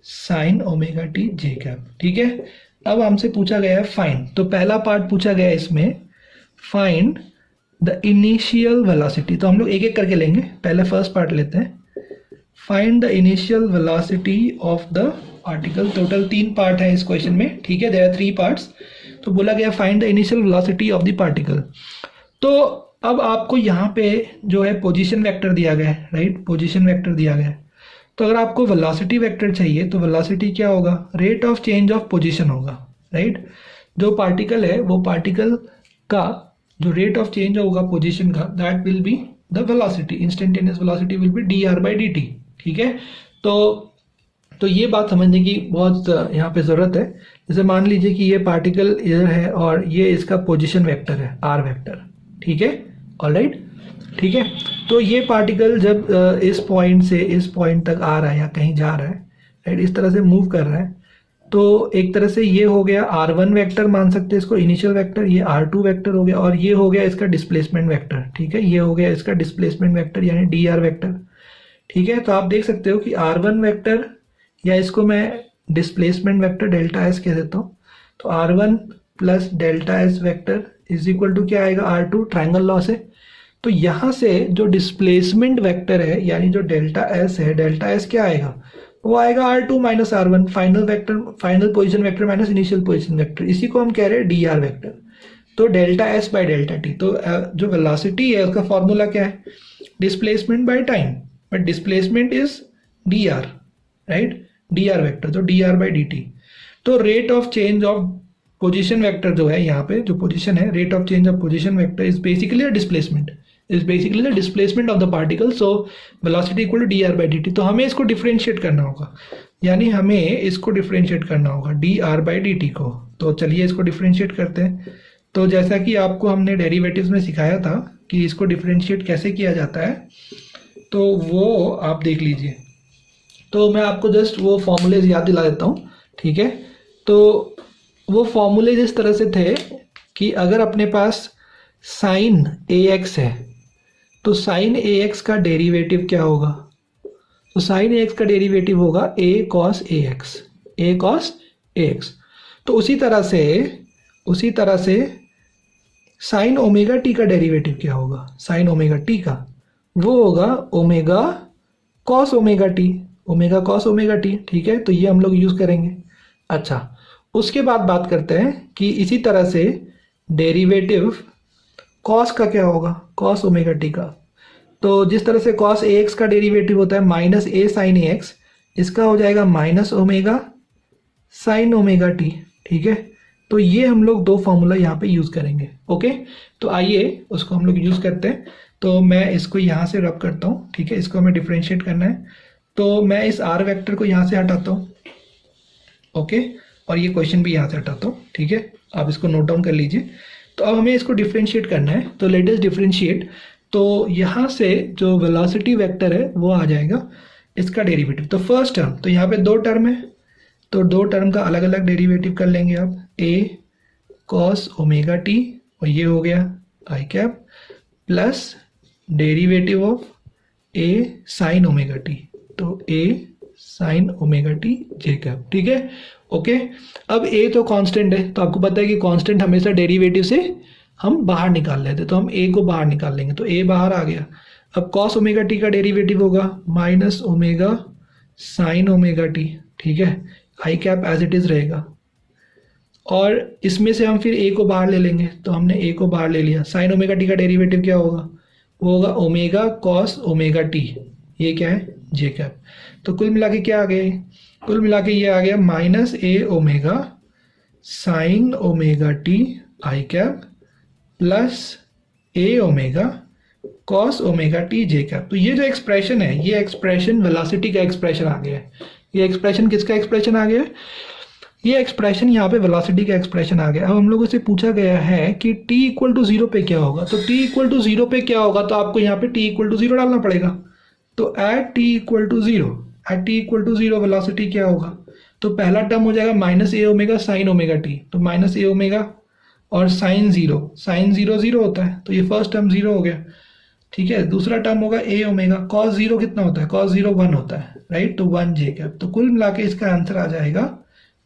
sin omega t j cap, ठीक है। अब हमसे पूछा गया है find, तो पहला part पूछा गया है इसमें फाइंड द इनिशियल वेलोसिटी, तो हम लोग एक एक करके लेंगे, पहले फर्स्ट पार्ट लेते हैं, find the initial velocity of the particle. Total 3 part है इस क्वेश्चन में, ठीक है, देयर आर 3 पार्ट्स। तो बोला गया find the initial velocity of the particle. तो अब आपको यहाँ पे जो है पोजीशन वेक्टर दिया गया है, राइट, पोजीशन वेक्टर दिया गया है। तो अगर आपको वेलोसिटी वेक्टर चाहिए तो वेलोसिटी क्या होगा, rate of change of position होगा, राइट। जो पार्टिकल है वो पार्टिकल का जो रेट ऑफ चेंज होगा पोजीशन का, that will be the velocity, instantaneous velocity will be D R by D T, ठीक है। तो ये बात समझने की बहुत यहाँ पे ज़रूरत है। जैसे मान लीजिए कि ये पार्टिकल इधर है और ये इसका पोजीशन वेक्टर है आर वेक्टर, ठीक है, ऑलराइट, ठीक है। तो ये पार्टिकल जब इस पॉइंट से इस पॉइंट तक आ रहा है या कहीं जा रहा है, राइट, इस तरह से मूव कर रहा है, तो एक तरह से ये हो गया r1 वेक्टर, मान सकते हैं इसको इनिशियल वेक्टर, ये r2 वेक्टर हो गया, और ये हो गया इसका डिस्प्लेसमेंट वेक्टर, ठीक है, ये हो गया इसका डिस्प्लेसमेंट वेक्टर यानी dr वेक्टर, ठीक है। तो आप देख सकते हो कि r1 वेक्टर, या इसको मैं डिस्प्लेसमेंट वेक्टर डेल्टा एस कह देता हूँ, तो r1 plus delta S vector is equal to क्या आएगा, r2, ट्रायंगल लॉ से। तो यहाँ से जो डिस्प्लेसमेंट वेक्टर है यानी जो डेल्टा एस है, डेल्टा एस क्या आएगा, वो आएगा r2 minus r1, final vector, final position vector minus initial position vector, इसी को हम कह रहे हैं dr वेक्टर। तो delta S by delta T, तो जो वेलोसिटी है उसका फॉर्मूला क्या है, displacement by time, but displacement is dr, right, dr vector, तो dr बाई dt। तो rate of change of position vector जो है, यहाँ पे जो पोजीशन है, rate of change of position vector is basically displacement, is basically the displacement of the particle, so velocity equal to dr by dt। तो हमें इसको डिफरेंशिएट करना होगा, यानी हमें इसको डिफरेंशिएट करना होगा dr by dt को। तो चलिए इसको डिफरेंशिएट करते हैं। तो जैसा कि आपको हमने डेरिवेटिव्स में सिखाया था कि इसको डिफरेंशिएट कैसे किया जाता है, तो वो आप देख लीजिए। तो मैं आपको जस्ट वो फॉर्मूलेज याद दिला देता हूँ, ठीक है। तो वो फॉर्मूले इस तरह से थे कि अगर अपने पास साइन ax है तो साइन ax का डेरिवेटिव क्या होगा, तो साइन ax का डेरिवेटिव होगा a cos ax। तो उसी तरह से साइन ओमेगा टी का डेरिवेटिव क्या होगा, साइन ओमेगा टी का वो होगा ओमेगा कॉस ओमेगा टी, ठीक है। तो ये हम लोग यूज करेंगे। अच्छा, उसके बाद बात करते हैं कि इसी तरह से डेरिवेटिव कॉस का क्या होगा, कॉस ओमेगा टी का। तो जिस तरह से कॉस ए एक्स का डेरिवेटिव होता है माइनस ए साइन ए एक्स, इसका हो जाएगा minus omega sine omega T, ठीक है। तो ये हम लोग 2 फॉर्मूला यहाँ पे यूज़ करेंगे, ओके। तो आइए उसको हम लोग यूज़ करते हैं। तो मैं इसको यहाँ से रब करता हूँ, ठीक है, इसको हमें डिफ्रेंशिएट करना है। तो मैं इस आर वेक्टर को यहाँ से हटाता हूँ, ओके, और ये क्वेश्चन भी यहाँ से हटाता हूँ, ठीक है। आप इसको नोट डाउन कर लीजिए। तो अब हमें इसको डिफरेंशिएट करना है, तो लेट अस डिफरेंशिएट। तो यहाँ से जो वेलोसिटी वेक्टर है वो आ जाएगा इसका डेरिवेटिव। तो फर्स्ट टर्म, तो यहाँ पे 2 टर्म है, तो दो टर्म का अलग अलग डेरिवेटिव कर लेंगे आप, ए कॉस ओमेगा टी और ये हो गया I cap plus derivative of A sine omega T, तो A sine omega T J cap. ठीक है, ओके। अब ए तो कांस्टेंट है, तो आपको पता है कि कांस्टेंट हमेशा डेरिवेटिव से हम बाहर निकाल लेते, तो हम ए को बाहर निकाल लेंगे, तो ए बाहर आ गया। अब कॉस ओमेगा टी का डेरिवेटिव होगा minus omega sine omega T. ठीक है, आई कैप एज इट इज रहेगा, और इसमें से हम फिर ए को बाहर ले लेंगे, तो हमने ए को बाहर ले लिया। साइन ओमेगा टी का डेरिवेटिव क्या होगा, वो होगा ओमेगा कॉस ओमेगा टी, ये क्या है जे कैप। तो कुल मिला के क्या आ गया, कुल मिला के ये आ गया minus A omega sine omega T I cap plus A omega cos omega T J cap. तो ये जो एक्सप्रेशन है, ये एक्सप्रेशन वेलोसिटी का एक्सप्रेशन आ गया है। ये एक्सप्रेशन किसका एक्सप्रेशन आ गया है, ये एक्सप्रेशन यहाँ पे वेलोसिटी का एक्सप्रेशन आ गया। अब हम लोगों से पूछा गया है कि t इक्वल टू 0 पे क्या होगा, तो t इक्वल टू 0 पे क्या होगा, तो आपको यहाँ पे t इक्वल टू 0 डालना पड़ेगा। तो at t equal to 0, at t equal to 0 velocity क्या होगा, तो पहला टर्म हो जाएगा minus A omega sine omega T, तो माइनस ए ओमेगा और साइन 0, साइन 0 0 होता है, तो ये फर्स्ट टर्म 0 हो गया। ठीक है, दूसरा टर्म होगा ए ओमेगा, कॉस 0 कितना होता है, कॉस 0 1 होता है, राइट, तो 1 जे कैप। तो कुल मिला के इसका आंसर आ जाएगा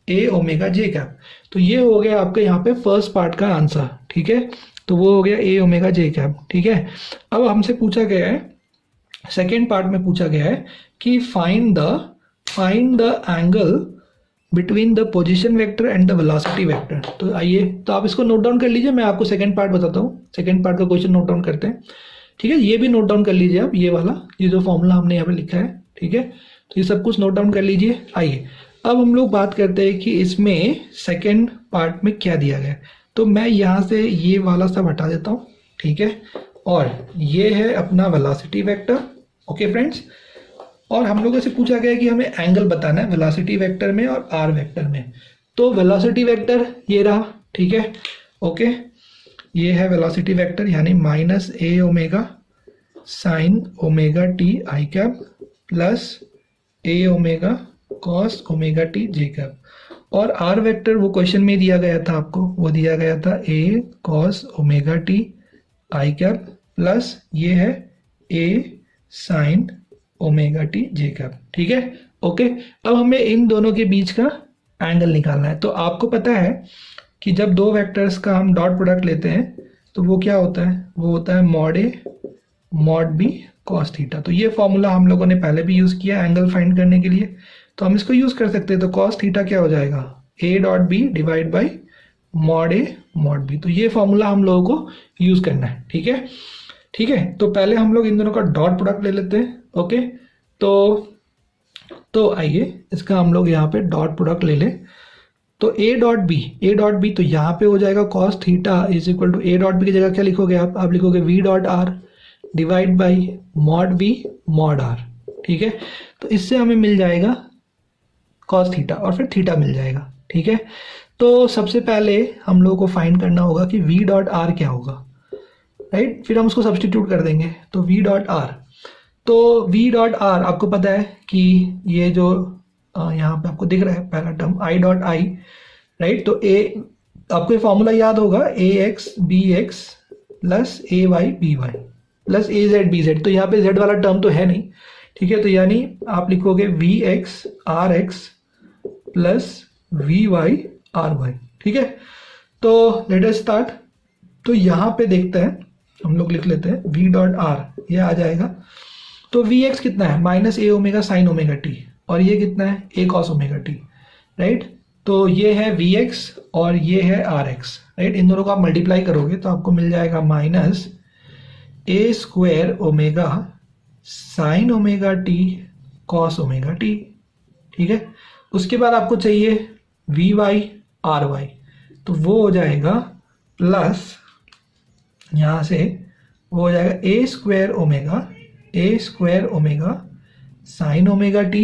ए ओमेगा जे कैप। तो ये हो गया आपके यहाँ पे फर्स्ट पार्ट का आंसर। ठीक है, तो वो हो गया ए ओमेगा जे कैप। ठीक है, अब हमसे पूछा गया है, सेकेंड पार्ट में पूछा गया है कि find the angle between the position vector and the velocity vector. तो आइए, तो आप इसको नोट डाउन कर लीजिए, मैं आपको सेकेंड पार्ट बताता हूँ। सेकेंड पार्ट का क्वेश्चन नोट डाउन करते हैं। ठीक है, ये भी नोट डाउन कर लीजिए आप, ये वाला, ये जो फॉर्मूला हमने यहाँ पे लिखा है। ठीक है, तो ये सब कुछ नोट डाउन कर लीजिए। आइए अब हम लोग बात करते हैं कि इसमें सेकेंड पार्ट में क्या दिया गया है। तो मैं यहाँ से ये वाला सब हटा देता हूँ। ठीक है, और ये है अपना वेलोसिटी वेक्टर। ओके फ्रेंड्स, और हम लोगों से पूछा गया है कि हमें एंगल बताना है वेलोसिटी वेक्टर में और आर वेक्टर में। तो वेलोसिटी वेक्टर ये रहा। ठीक है, ओके, ये है वेलोसिटी वेक्टर, यानी minus A omega sine omega T I cap plus A omega cos omega T J cap. और आर वेक्टर वो क्वेश्चन में दिया गया था आपको, वो दिया गया था A cos omega T I cap plus ये है A sine omega T J cap. ठीक है, ओके। अब हमें इन दोनों के बीच का एंगल निकालना है। तो आपको पता है कि जब दो वेक्टर्स का हम डॉट प्रोडक्ट लेते हैं तो वो क्या होता है, वो होता है mod A mod B cos theta. तो ये फॉर्मूला हम लोगों ने पहले भी यूज़ किया एंगल फाइंड करने के लिए, तो हम इसको यूज़ कर सकते हैं। तो कॉस थीटा क्या हो जाएगा, A dot B divide by mod A mod B. तो ये फॉर्मूला हम लोगों को यूज़ करना है। ठीक है, ठीक है, तो पहले हम लोग इन दोनों का डॉट प्रोडक्ट ले लेते हैं। ओके, तो आइए इसका हम लोग यहाँ पे डॉट प्रोडक्ट ले लें। तो ए डॉट बी, तो यहाँ पे हो जाएगा cos theta is equal to A dot B की जगह क्या लिखोगे आप लिखोगे V dot R divide by mod V mod R. ठीक है, तो इससे हमें मिल जाएगा कॉस थीटा और फिर थीटा मिल जाएगा। ठीक है, तो सबसे पहले हम लोगों को फाइंड करना होगा कि वी डॉट आर क्या होगा, राइट, फिर हम उसको सब्सटीट्यूट कर देंगे। तो वी डॉट आर, तो वी डॉट आर आपको पता है कि ये जो यहाँ पे आपको दिख रहा है पहला term I dot I, right, तो ए आपको ये फॉर्मूला याद होगा ए एक्स बी एक्स प्लस ए वाई बी वाई प्लस ए जेड बी जेड। तो यहाँ पे जेड वाला टर्म तो है नहीं। ठीक है, तो यानी आप लिखोगे V X R X plus V Y R Y. ठीक है, तो लेट अस स्टार्ट। तो यहाँ पे देखते हैं, हम लोग लिख लेते हैं वी डॉट आर, ये आ जाएगा। तो वी एक्स कितना है, minus A omega sine omega T, और ये कितना है ए कॉस ओमेगा टी, राइट। तो ये है वी एक्स और ये है आर एक्स, राइट। इन दोनों को आप मल्टीप्लाई करोगे तो आपको मिल जाएगा minus A square omega sine omega T cos omega T. ठीक है, उसके बाद आपको चाहिए वी वाई आर वाई, तो वो हो जाएगा प्लस यहाँ से वो हो जाएगा A square omega sine omega T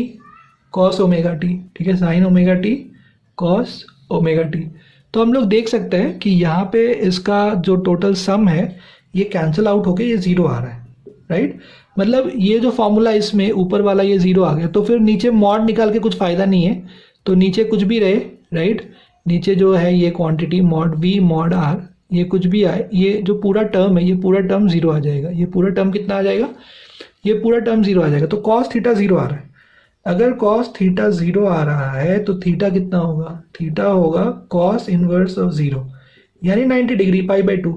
cos omega T. ठीक है, sine omega T cos omega T. तो हम लोग देख सकते हैं कि यहाँ पे इसका जो टोटल सम है ये कैंसिल आउट होके ये जीरो आ रहा है, राइट। मतलब ये जो फॉर्मूला इसमें ऊपर वाला ये जीरो आ गया, तो फिर नीचे मॉड निकाल के कुछ फ़ायदा नहीं है। तो नीचे कुछ भी रहे, राइट, नीचे जो है ये quantity mod V mod R, ये कुछ भी आए, ये जो पूरा टर्म है ये पूरा टर्म जीरो आ जाएगा। ये पूरा टर्म कितना आ जाएगा, ये पूरा टर्म जीरो आ जाएगा। तो कॉस थीटा जीरो आ रहा है। अगर कॉस थीटा जीरो आ रहा है तो थीटा कितना होगा, थीटा होगा कॉस इनवर्स ऑफ जीरो, यानी 90 डिग्री पाई बाई 2।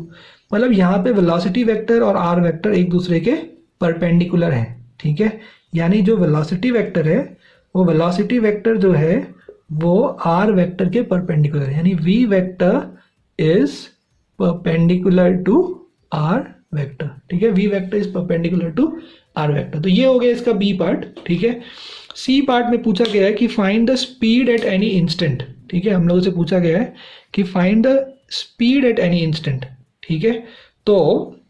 मतलब यहाँ पे वेलोसिटी वेक्टर और आर वेक्टर एक दूसरे के परपेंडिकुलर हैं, ठीक है। यानी जो वेलोसिटी वेक्टर है वो वेलोसिटी वेक्टर जो है वो आर वेक्टर के परपेंडिकुलर है, यानी V vector is perpendicular to R vector, ठीक है। V vector is perpendicular to R vector. तो ये हो गया इसका बी पार्ट, ठीक है। सी पार्ट में पूछा गया है कि find the speed at any instant, ठीक है। हम लोगों से पूछा गया है कि find the speed at any instant, ठीक है। तो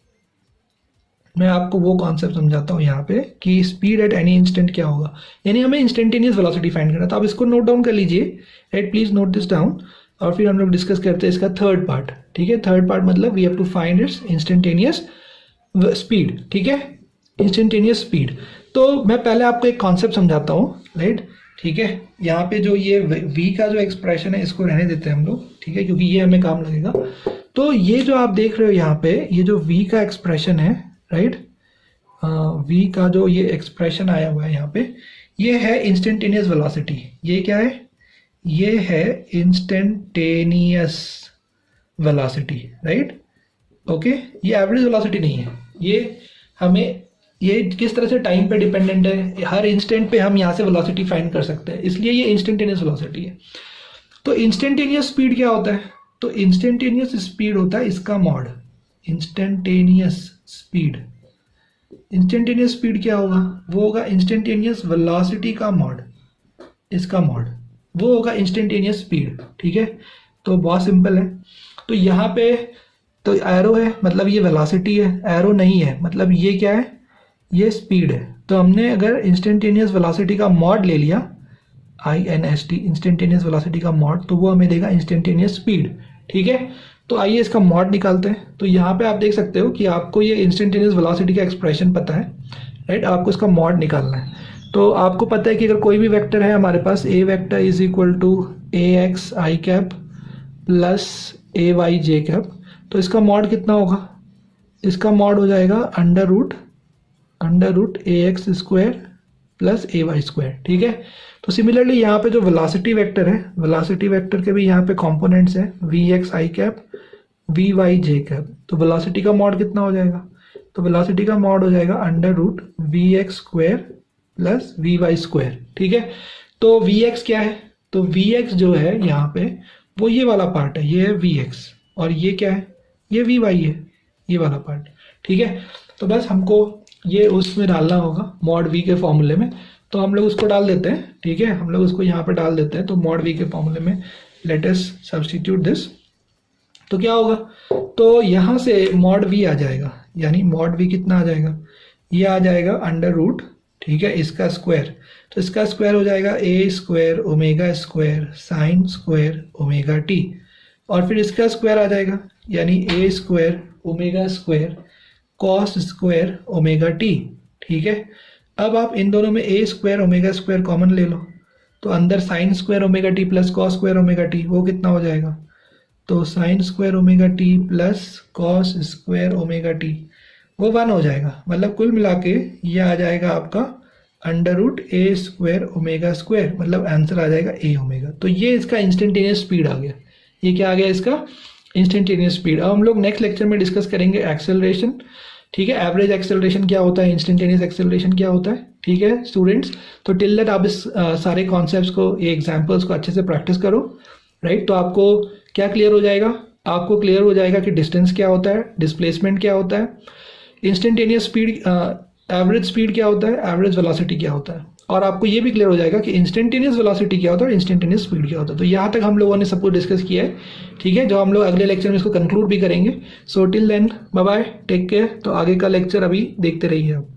मैं आपको वो कॉन्सेप्ट समझाता हूँ यहाँ पे कि स्पीड एट एनी इंस्टेंट क्या होगा, यानी हमें इंस्टेंटेनियस वेलोसिटी फाइंड करना। तो आप इसको नोट डाउन कर लीजिए, right, please note this down, और फिर हम लोग डिस्कस करते हैं इसका थर्ड पार्ट, ठीक है। थर्ड पार्ट मतलब we have to find its instantaneous speed, ठीक है, इंस्टेंटेनियस स्पीड। तो मैं पहले आपको एक कॉन्सेप्ट समझाता हूँ, राइट, ठीक है। यहाँ पे जो ये v का जो एक्सप्रेशन है इसको रहने देते हैं हम लोग, ठीक है, क्योंकि ये हमें काम लगेगा। तो ये जो आप देख रहे हो यहाँ पे, ये जो v का एक्सप्रेशन है, राइट, v का जो ये एक्सप्रेशन आया हुआ है यहाँ पे, ये है इंस्टेंटेनियस वेलोसिटी। ये क्या है, ये है इंस्टेंटेनियस वेलोसिटी, राइट, ओके। ये एवरेज वेलोसिटी नहीं है, ये हमें, ये किस तरह से टाइम पे डिपेंडेंट है, हर इंस्टेंट पे हम यहाँ से वेलोसिटी फाइंड कर सकते हैं, इसलिए ये इंस्टेंटेनियस वेलोसिटी है। तो इंस्टेंटेनियस स्पीड क्या होता है, तो इंस्टेंटेनियस स्पीड होता है इसका mod, instantaneous speed. Instantaneous speed क्या होगा, वो होगा इंस्टेंटेनियस वेलोसिटी का मॉड, इसका मॉड, वो होगा इंस्टेंटेनियस स्पीड, ठीक है। तो बहुत सिंपल है। तो यहाँ पे तो एरो है मतलब ये वेलोसिटी है, एरो नहीं है मतलब ये क्या है, ये स्पीड है। तो हमने अगर इंस्टेंटेनियस वेलोसिटी का मॉड ले लिया, INST, इंस्टेंटेनियस वेलोसिटी का मॉड, तो वो हमें देगा इंस्टेंटेनियस स्पीड, ठीक है। तो आइए इसका मॉड निकालते हैं। तो यहाँ पे आप देख सकते हो कि आपको ये इंस्टेंटेनियस वेलोसिटी का एक्सप्रेशन पता है, राइट, आपको इसका मॉड निकालना है। तो आपको पता है कि अगर कोई भी वेक्टर है हमारे पास, A vector is equal to AX I cap plus AY J cap, तो इसका मॉड कितना होगा, इसका मॉड हो जाएगा under root AX square plus AY square, ठीक है। तो सिमिलरली यहाँ पे जो वेलोसिटी वेक्टर है, वेलोसिटी वेक्टर के भी यहाँ पे कंपोनेंट्स हैं, VX I cap VY J cap. तो वेलोसिटी का मॉड कितना हो जाएगा, तो वेलोसिटी का मॉड हो जाएगा under root VX square plus VY square, ठीक है। तो VX क्या है, तो VX जो है यहाँ पे वो ये वाला पार्ट है, ये है VX, और ये क्या है, ये VY है, ये वाला पार्ट, ठीक है। तो बस हमको ये उसमें डालना होगा मॉड V के फॉर्मूले में, तो हम लोग उसको डाल देते हैं, ठीक है, हम लोग उसको यहाँ पे डाल देते हैं। तो मॉड V के फॉर्मूले में लेट अस सब्स्टिट्यूट दिस, तो क्या होगा, तो यहाँ से मॉड V आ जाएगा, यानी मॉड V कितना आ जाएगा, ये आ जाएगा अंडर रूट, ठीक है, इसका स्क्वायर, तो इसका स्क्वायर हो जाएगा A square omega square sine square omega T, और फिर इसका स्क्वायर आ जाएगा, यानी A square omega square cos square omega T, ठीक है। अब आप इन दोनों में A square omega square common ले लो, तो अंदर sine square omega T plus cos square omega T, वो कितना हो जाएगा, तो sine square omega T plus cos square omega T, वो 1 हो जाएगा। मतलब कुल मिला के ये आ जाएगा आपका under root A square omega square, मतलब आंसर आ जाएगा A ओमेगा। तो ये इसका इंस्टेंटेनियस स्पीड आ गया, ये क्या आ गया इसका इंस्टेंटेनियस स्पीड। अब हम लोग नेक्स्ट लेक्चर में डिस्कस करेंगे एक्सेलरेशन, ठीक है, एवरेज एक्सेलरेशन क्या होता है, इंस्टेंटेनियस एक्सेलरेशन क्या होता है, ठीक है स्टूडेंट्स। तो टिल दैट आप इस सारे कॉन्सेप्ट्स को, ये एग्जांपल्स को अच्छे से प्रैक्टिस करो, राइट। तो आपको क्या क्लियर हो जाएगा, आपको क्लियर हो जाएगा कि डिस्टेंस क्या होता है, डिस्प्लेसमेंट क्या होता है, इंस्टेंटेनियस स्पीड, एवरेज स्पीड क्या होता है, एवरेज वेलोसिटी क्या होता है, और आपको ये भी क्लियर हो जाएगा कि इंस्टेंटेनियस वेलोसिटी क्या होता है और इंस्टेंटेनियस स्पीड क्या होता है। तो यहाँ तक हम लोगों ने सब कुछ डिस्कस किया है, ठीक है, जो हम लोग अगले लेक्चर में इसको कंक्लूड भी करेंगे। So till then bye bye, take care. तो आगे का लेक्चर अभी देखते रहिए आप।